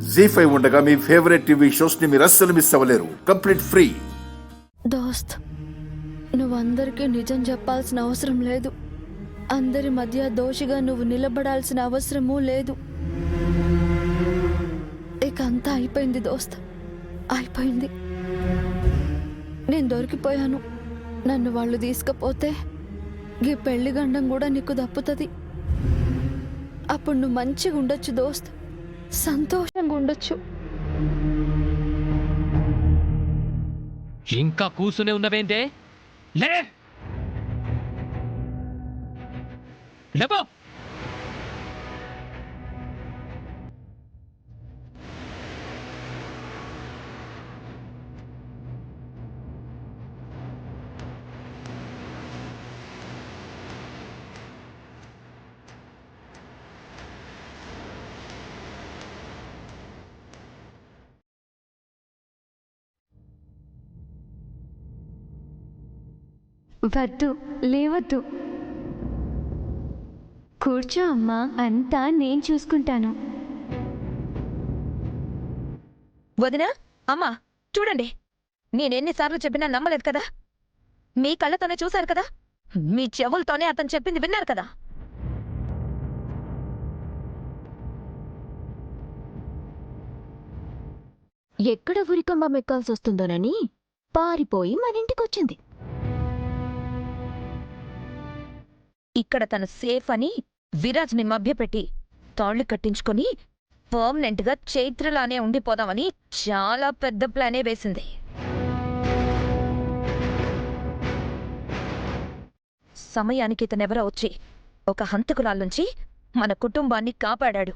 జీ5 ఉండగా మీ favourite TV shows ని మీరు అస్సలు మిస్ అవ్వలేరు. Complete free. దోస్త్, నువ్వందరికీ నిజం చెప్పాల్సిన అవసరం లేదు. అందరి మధ్య దోషిగా నువ్వు నిలబడాల్సిన అవసరమూ లేదు. ఇక అంతా అయిపోయింది దోస్త్, అయిపోయింది. నేను దొరికిపోయాను. నన్ను వాళ్ళు తీసుకపోతే ఈ పెళ్లి గండం కూడా నీకు దప్పుతుంది. అప్పుడు నువ్వు మంచిగా ఉండొచ్చు దోస్త్, సంతోషంగా ఉండొచ్చు. ఇంకా కూసునే ఉన్నవేంటే? లే లేపో. వద్దు, లేవద్దు. కూర్చో అమ్మా, అంతా నేను చూసుకుంటాను. వదినా, అమ్మా చూడండి, నేనెన్నిసార్లు చెప్పినా నమ్మలేదు కదా. మీ కళ్ళతోనే చూశారు కదా, మీ చెవులతోనే అతను చెప్పింది విన్నారు కదా. ఎక్కడ ఉరికొమ్మ మెక్కాల్సి వస్తుందోనని పారిపోయి మన ఇంటికొచ్చింది. ఇక్కడ తను సేఫ్ అని విరాజ్ని మభ్యపెట్టి తాళ్లు కట్టించుకొని పర్మనెంట్గా చైత్రలానే ఉండిపోదామని చాలా పెద్ద ప్లానే వేసింది. సమయానికి ఇతనెవరో వచ్చి ఒక హంతకురాల్నుంచి మన కుటుంబాన్ని కాపాడాడు.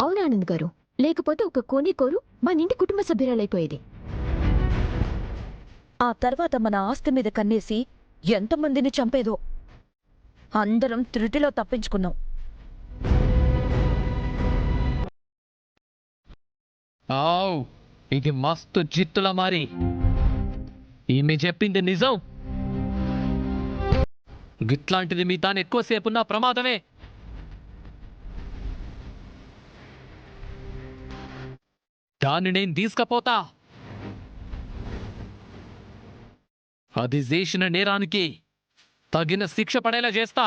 అవునా ఆనంద్ గారు, లేకపోతే ఒక కోనేకోరు మన ఇంటి కుటుంబ సభ్యురాలైపోయేది. ఆ తర్వాత మన ఆస్తి మీద కన్నేసి ఎంతమందిని చంపేదో. అందరం త్రుటిలో తప్పించుకున్నాం. ఆవ్, ఇది మస్తు జిత్తుల మారి. ఈమె చెప్పింది నిజం. గిట్లాంటిది మీ తాను ఎక్కువసేపున్నా ప్రమాదమే. దాన్ని నేను తీసుకపోతా. అది చేసిన నేరానికి తగిన శిక్ష పడేలా చేస్తా.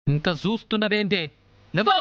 ఇంకా చూస్తున్నదేంటే? లేవో.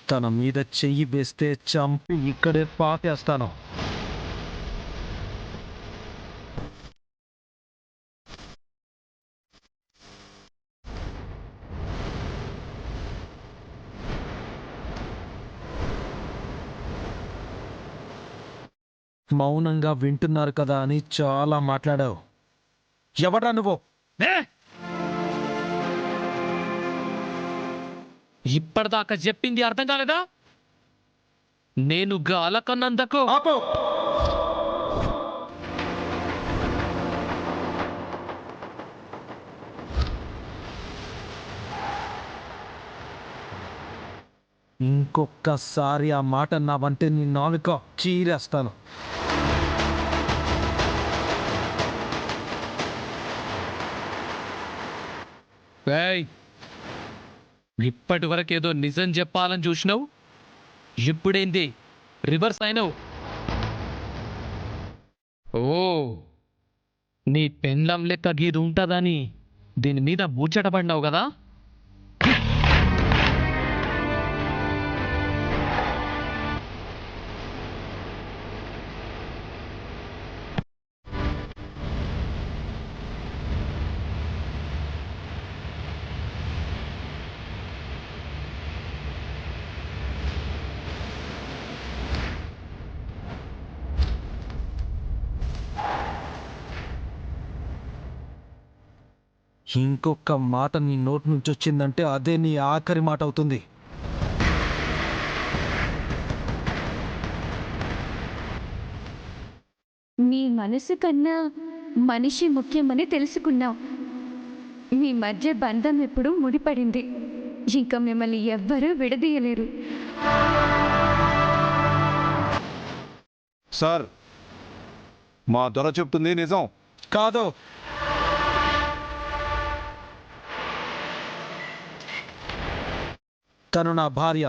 తన మీద చెయ్యి వేస్తే చంపి ఇక్కడే పాతేస్తాను. మౌనంగా వింటున్నారు కదా అని చాలా మాట్లాడావు. ఎవడ్రా నువ్వు? ఇప్పటిదాకా చెప్పింది అర్థం కాలేదా? నేను అలకన్నందుకు ఆపు! ఇంకొక్కసారి ఆ మాట అన్నావంటే నీ నాలుక చీరేస్తాను. ఏయ్, ఇప్పటి వరకు ఏదో నిజం చెప్పాలని చూసినావు, ఇప్పుడేంది రివర్స్ అయినావు? ఓ, నీ పెండ్లం లెక్క గీది ఉంటుందని దీని మీద ముచ్చటపడినావు కదా? ఇంకొక మాట నీ నోటి నుంచి వచ్చిందంటే అదే నీ ఆఖరి మాట అవుతుంది. మీ మనసు కన్నా మనిషి ముఖ్యమని తెలుసుకున్నాం. మీ మధ్య బంధం ఎప్పుడు ముడిపడింది. ఇంకా మిమ్మల్ని ఎవ్వరూ విడదీయలేరు. సార్, మా దొర చెప్తుంది నిజం. కాదు, తను నా భార్య.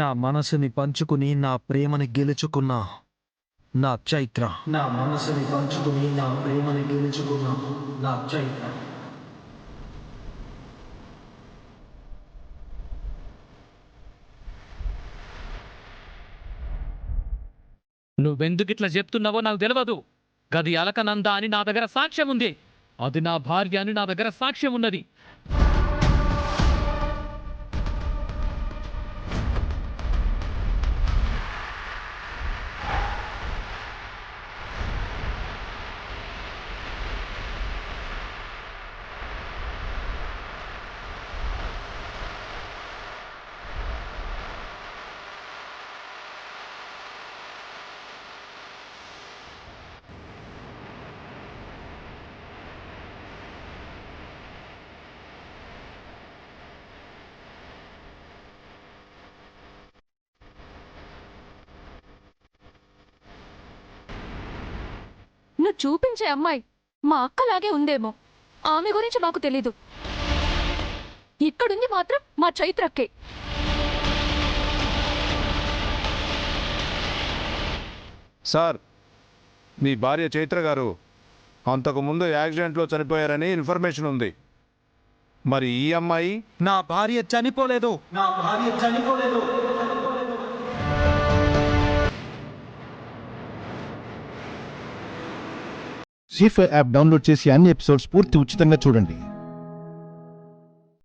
నా మనసుని పంచుకుని నా ప్రేమని గెలుచుకున్నా నా చైత్ర. నువ్వెందుకు ఇట్లా చెప్తున్నావో నాకు తెలియదు. గది అలకనంద అని నా దగ్గర సాక్ష్యం ఉంది. అది నా భార్య అని నా దగ్గర సాక్ష్యం ఉన్నది. నువ్వు చూపించే అమ్మాయి మా అక్కలాగే ఉందేమో. ఆమె గురించి మాకు తెలీదు. ఇక్కడుంది మాత్రం మా చైత్రక్కే. సార్, మీ భార్య చైత్ర గారు అంతకుముందు యాక్సిడెంట్లో చనిపోయారని ఇన్ఫర్మేషన్ ఉంది. మరి ఈ అమ్మాయి? నా భార్య చనిపోలేదు. జీ5 యాప్ డౌన్లోడ్ చేసి అన్ని ఎపిసోడ్స్ పూర్తి ఉచితంగా చూడండి.